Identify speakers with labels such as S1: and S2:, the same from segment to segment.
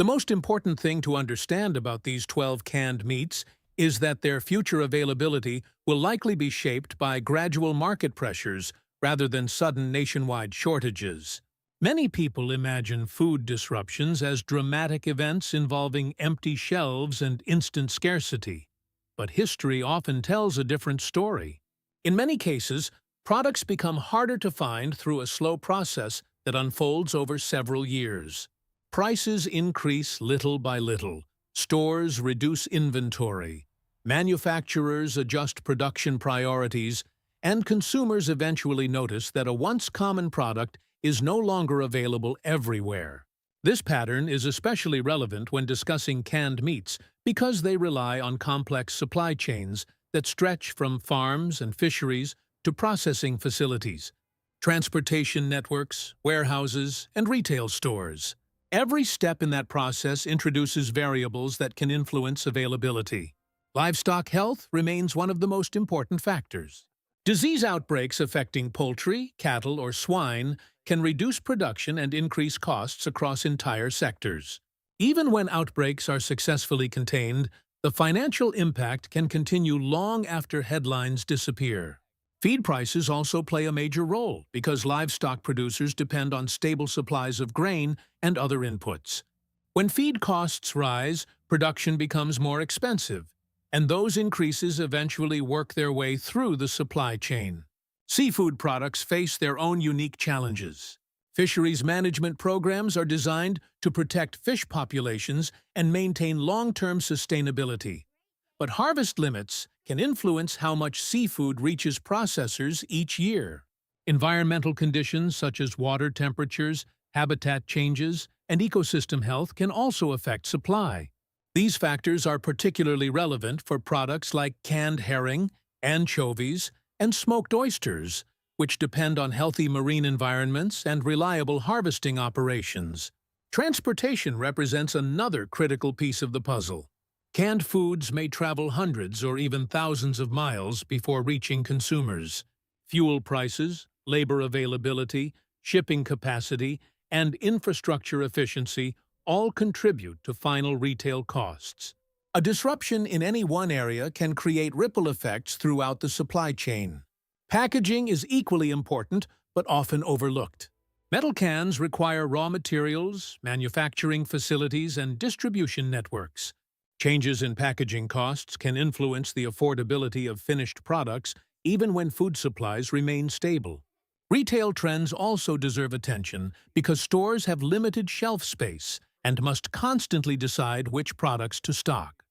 S1: The most important thing to understand about these 12 canned meats is that their future availability will likely be shaped by gradual market pressures rather than sudden nationwide shortages. Many people imagine food disruptions as dramatic events involving empty shelves and instant scarcity, but history often tells a different story. In many cases, products become harder to find through a slow process that unfolds over several years. Prices increase little by little, stores reduce inventory, manufacturers adjust production priorities, and consumers eventually notice that a once common product is no longer available everywhere. This pattern is especially relevant when discussing canned meats because they rely on complex supply chains that stretch from farms and fisheries to processing facilities, transportation networks, warehouses, and retail stores. Every step in that process introduces variables that can influence availability. Livestock health remains one of the most important factors. Disease outbreaks affecting poultry, cattle, or swine can reduce production and increase costs across entire sectors. Even when outbreaks are successfully contained, the financial impact can continue long after headlines disappear. Feed prices also play a major role because livestock producers depend on stable supplies of grain and other inputs. When feed costs rise, production becomes more expensive, and those increases eventually work their way through the supply chain. Seafood products face their own unique challenges. Fisheries management programs are designed to protect fish populations and maintain long-term sustainability. But harvest limits can influence how much seafood reaches processors each year. Environmental conditions such as water temperatures, habitat changes, and ecosystem health can also affect supply. These factors are particularly relevant for products like canned herring, anchovies, and smoked oysters, which depend on healthy marine environments and reliable harvesting operations. Transportation represents another critical piece of the puzzle. Canned foods may travel hundreds or even thousands of miles before reaching consumers. Fuel prices, labor availability, shipping capacity, and infrastructure efficiency all contribute to final retail costs. A disruption in any one area can create ripple effects throughout the supply chain. Packaging is equally important, but often overlooked. Metal cans require raw materials, manufacturing facilities, and distribution networks. Changes in packaging costs can influence the affordability of finished products even when food supplies remain stable. Retail trends also deserve attention because stores have limited shelf space and must constantly decide which products to stock.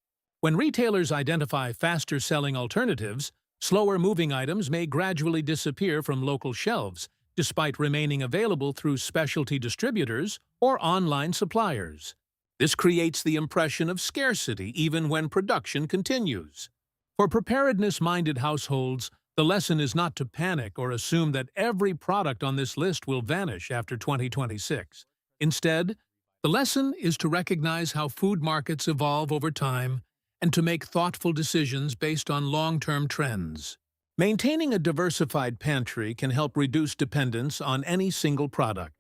S1: When retailers identify faster-selling alternatives, slower-moving items may gradually disappear from local shelves, despite remaining available through specialty distributors or online suppliers. This creates the impression of scarcity even when production continues. For preparedness-minded households, the lesson is not to panic or assume that every product on this list will vanish after 2026. Instead, the lesson is to recognize how food markets evolve over time and to make thoughtful decisions based on long-term trends. Maintaining a diversified pantry can help reduce dependence on any single product.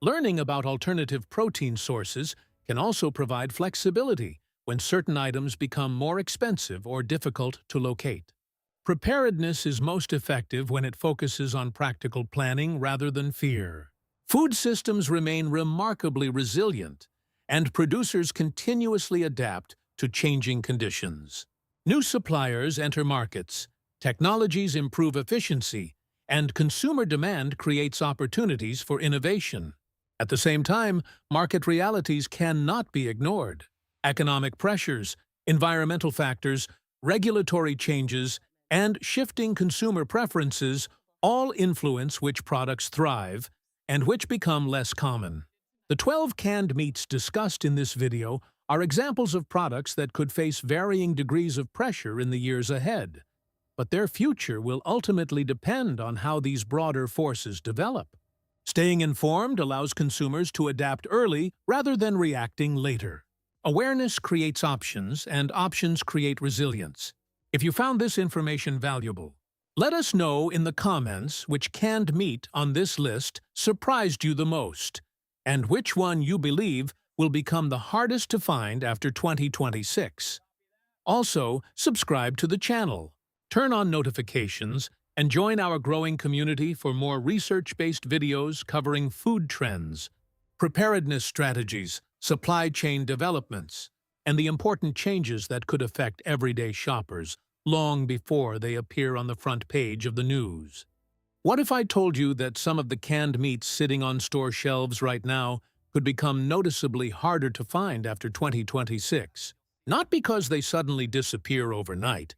S1: Learning about alternative protein sources can also provide flexibility when certain items become more expensive or difficult to locate. Preparedness is most effective when it focuses on practical planning rather than fear. Food systems remain remarkably resilient, and producers continuously adapt to changing conditions. New suppliers enter markets, technologies improve efficiency, and consumer demand creates opportunities for innovation. At the same time, market realities cannot be ignored. Economic pressures, environmental factors, regulatory changes, and shifting consumer preferences all influence which products thrive and which become less common. The 12 canned meats discussed in this video are examples of products that could face varying degrees of pressure in the years ahead, but their future will ultimately depend on how these broader forces develop. Staying informed allows consumers to adapt early rather than reacting later. Awareness creates options, and options create resilience. If you found this information valuable, let us know in the comments which canned meat on this list surprised you the most, and which one you believe will become the hardest to find after 2026. Also, subscribe to the channel, turn on notifications, and join our growing community for more research-based videos covering food trends, preparedness strategies, supply chain developments, and the important changes that could affect everyday shoppers long before they appear on the front page of the news. What if I told you that some of the canned meats sitting on store shelves right now could become noticeably harder to find after 2026? Not because they suddenly disappear overnight,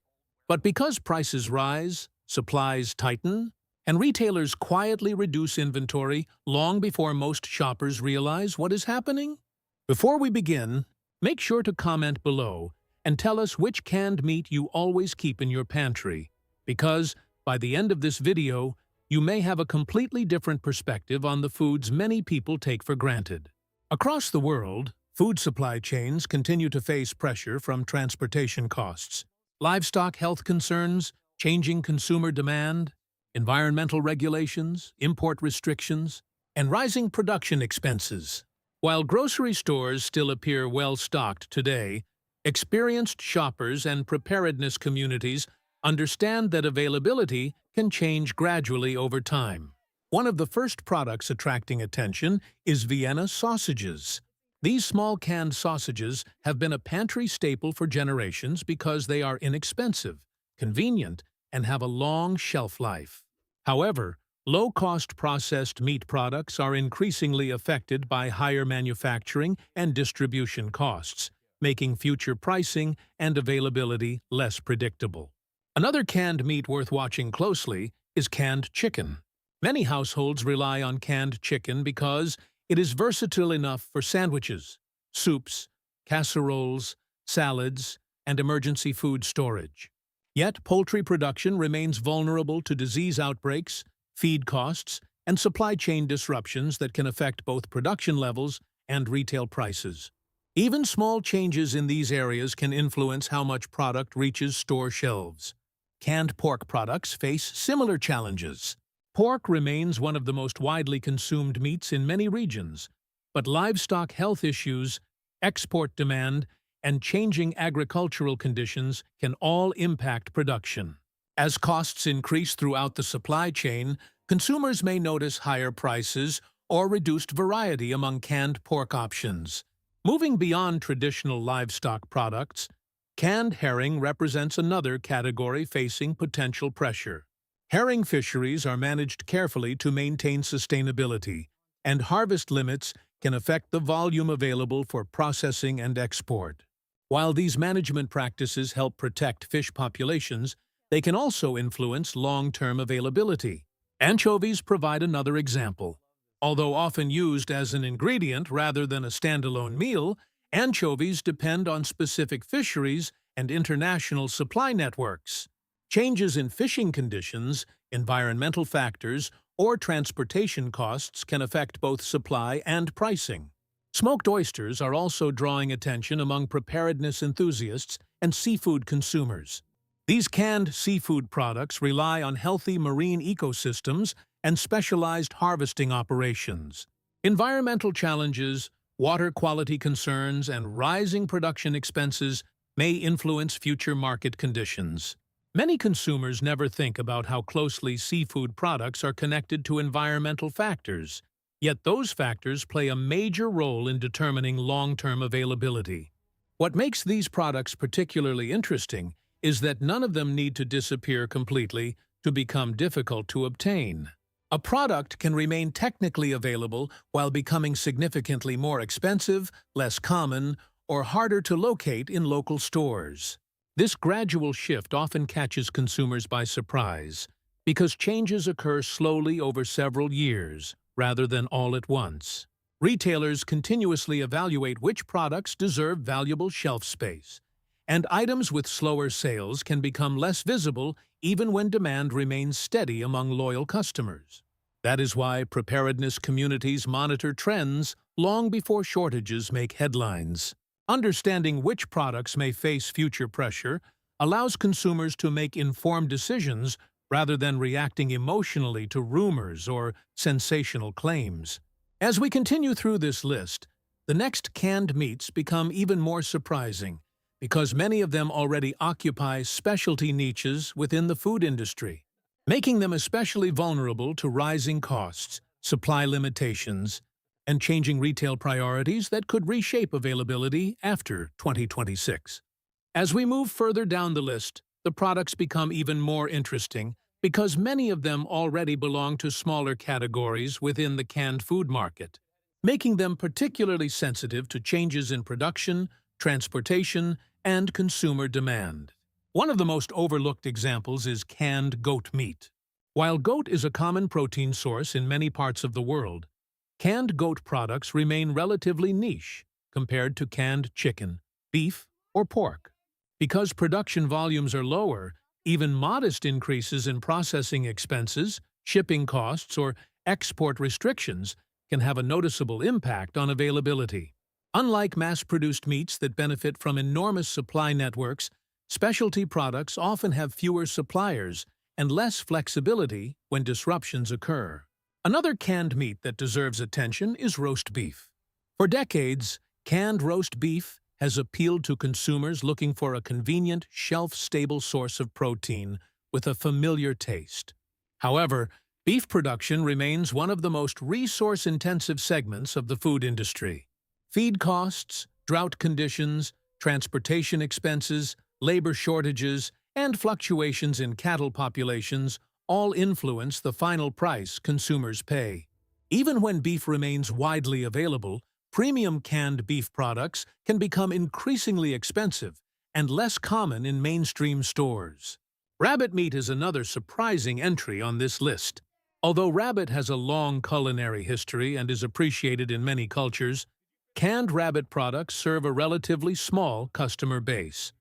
S1: but because prices rise, supplies tighten, and retailers quietly reduce inventory long before most shoppers realize what is happening? Before we begin, make sure to comment below and tell us which canned meat you always keep in your pantry, because by the end of this video, you may have a completely different perspective on the foods many people take for granted. Across the world, food supply chains continue to face pressure from transportation costs, livestock health concerns, changing consumer demand, environmental regulations, import restrictions, and rising production expenses. While grocery stores still appear well-stocked today, experienced shoppers and preparedness communities understand that availability can change gradually over time. One of the first products attracting attention is Vienna sausages. These small canned sausages have been a pantry staple for generations because they are inexpensive, convenient, and have a long shelf life. However, low-cost processed meat products are increasingly affected by higher manufacturing and distribution costs, making future pricing and availability less predictable. Another canned meat worth watching closely is canned chicken. Many households rely on canned chicken because it is versatile enough for sandwiches, soups, casseroles, salads, and emergency food storage. Yet, poultry production remains vulnerable to disease outbreaks, feed costs, and supply chain disruptions that can affect both production levels and retail prices. Even small changes in these areas can influence how much product reaches store shelves. Canned pork products face similar challenges. Pork remains one of the most widely consumed meats in many regions, but livestock health issues, export demand, and changing agricultural conditions can all impact production. As costs increase throughout the supply chain, consumers may notice higher prices or reduced variety among canned pork options. Moving beyond traditional livestock products, canned herring represents another category facing potential pressure. Herring fisheries are managed carefully to maintain sustainability, and harvest limits can affect the volume available for processing and export. While these management practices help protect fish populations, they can also influence long-term availability. Anchovies provide another example. Although often used as an ingredient rather than a standalone meal, anchovies depend on specific fisheries and international supply networks. Changes in fishing conditions, environmental factors, or transportation costs can affect both supply and pricing. Smoked oysters are also drawing attention among preparedness enthusiasts and seafood consumers. These canned seafood products rely on healthy marine ecosystems and specialized harvesting operations. Environmental challenges, water quality concerns, and rising production expenses may influence future market conditions. Many consumers never think about how closely seafood products are connected to environmental factors, yet those factors play a major role in determining long-term availability. What makes these products particularly interesting is that none of them need to disappear completely to become difficult to obtain. A product can remain technically available while becoming significantly more expensive, less common, or harder to locate in local stores. This gradual shift often catches consumers by surprise because changes occur slowly over several years rather than all at once. Retailers continuously evaluate which products deserve valuable shelf space, and items with slower sales can become less visible even when demand remains steady among loyal customers. That is why preparedness communities monitor trends long before shortages make headlines. Understanding which products may face future pressure allows consumers to make informed decisions rather than reacting emotionally to rumors or sensational claims. As we continue through this list, The next canned meats become even more surprising because many of them already occupy specialty niches within the food industry, making them especially vulnerable to rising costs, supply limitations, and changing retail priorities that could reshape availability after 2026. As we move further down the list, the products become even more interesting because many of them already belong to smaller categories within the canned food market, making them particularly sensitive to changes in production, transportation, and consumer demand. One of the most overlooked examples is canned goat meat. While goat is a common protein source in many parts of the world, canned goat products remain relatively niche compared to canned chicken, beef, or pork. Because production volumes are lower, even modest increases in processing expenses, shipping costs, or export restrictions can have a noticeable impact on availability. Unlike mass-produced meats that benefit from enormous supply networks, specialty products often have fewer suppliers and less flexibility when disruptions occur. Another canned meat that deserves attention is roast beef. For decades, canned roast beef has appealed to consumers looking for a convenient, shelf-stable source of protein with a familiar taste. However, beef production remains one of the most resource-intensive segments of the food industry. Feed costs, drought conditions, transportation expenses, labor shortages, and fluctuations in cattle populations all influence the final price consumers pay. Even when beef remains widely available, premium canned beef products can become increasingly expensive and less common in mainstream stores. Rabbit meat is another surprising entry on this list. Although rabbit has a long culinary history and is appreciated in many cultures, canned rabbit products serve a relatively small customer base.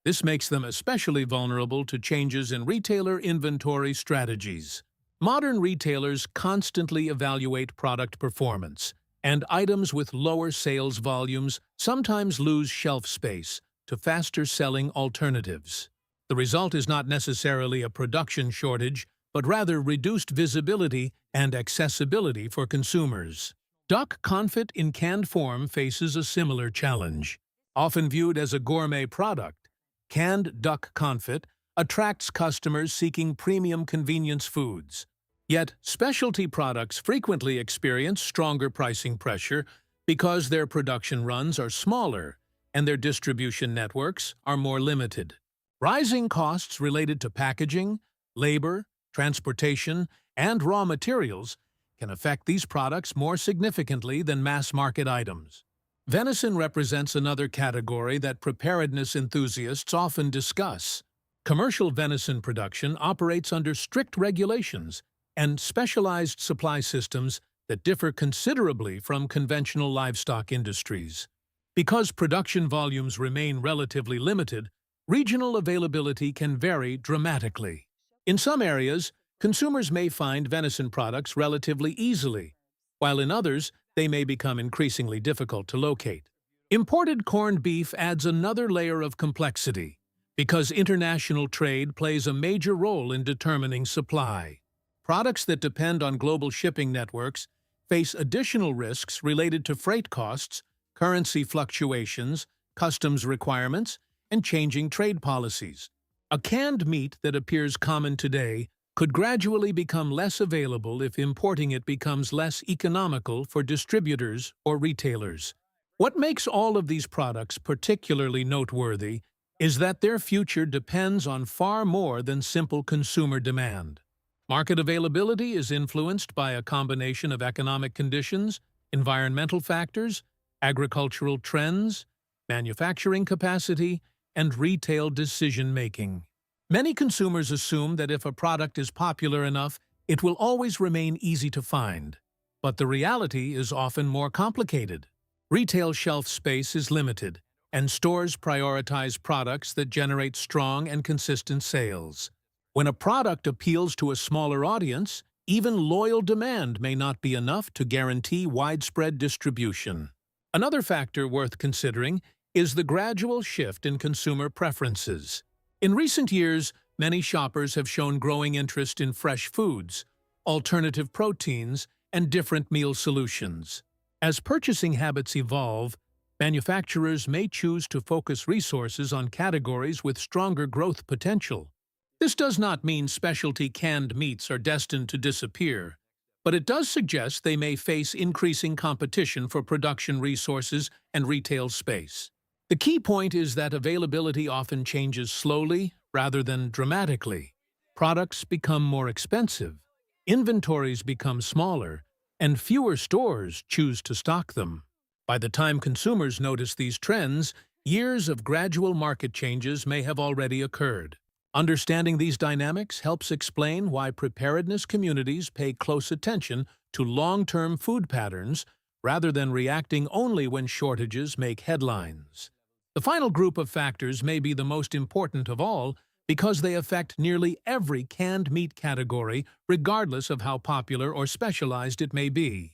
S1: This makes them especially vulnerable to changes in retailer inventory strategies. Modern retailers constantly evaluate product performance, and items with lower sales volumes sometimes lose shelf space to faster-selling alternatives. The result is not necessarily a production shortage, but rather reduced visibility and accessibility for consumers. Duck confit in canned form faces a similar challenge. Often viewed as a gourmet product, canned duck confit attracts customers seeking premium convenience foods. Yet, specialty products frequently experience stronger pricing pressure because their production runs are smaller and their distribution networks are more limited. Rising costs related to packaging, labor, transportation, and raw materials can affect these products more significantly than mass-market items. Venison represents another category that preparedness enthusiasts often discuss. Commercial venison production operates under strict regulations and specialized supply systems that differ considerably from conventional livestock industries. Because production volumes remain relatively limited, regional availability can vary dramatically. In some areas, consumers may find venison products relatively easily, while in others, they may become increasingly difficult to locate. Imported corned beef adds another layer of complexity, because international trade plays a major role in determining supply. Products that depend on global shipping networks face additional risks related to freight costs, currency fluctuations, customs requirements, and changing trade policies. A canned meat that appears common today could gradually become less available if importing it becomes less economical for distributors or retailers. What makes all of these products particularly noteworthy is that their future depends on far more than simple consumer demand. Market availability is influenced by a combination of economic conditions, environmental factors, agricultural trends, manufacturing capacity, and retail decision-making. Many consumers assume that if a product is popular enough, it will always remain easy to find. But the reality is often more complicated. Retail shelf space is limited, and stores prioritize products that generate strong and consistent sales. When a product appeals to a smaller audience, even loyal demand may not be enough to guarantee widespread distribution. Another factor worth considering is the gradual shift in consumer preferences. In recent years, many shoppers have shown growing interest in fresh foods, alternative proteins, and different meal solutions. As purchasing habits evolve, manufacturers may choose to focus resources on categories with stronger growth potential. This does not mean specialty canned meats are destined to disappear, but it does suggest they may face increasing competition for production resources and retail space. The key point is that availability often changes slowly rather than dramatically. Products become more expensive, inventories become smaller, and fewer stores choose to stock them. By the time consumers notice these trends, years of gradual market changes may have already occurred. Understanding these dynamics helps explain why preparedness communities pay close attention to long-term food patterns rather than reacting only when shortages make headlines. The final group of factors may be the most important of all because they affect nearly every canned meat category, regardless of how popular or specialized it may be.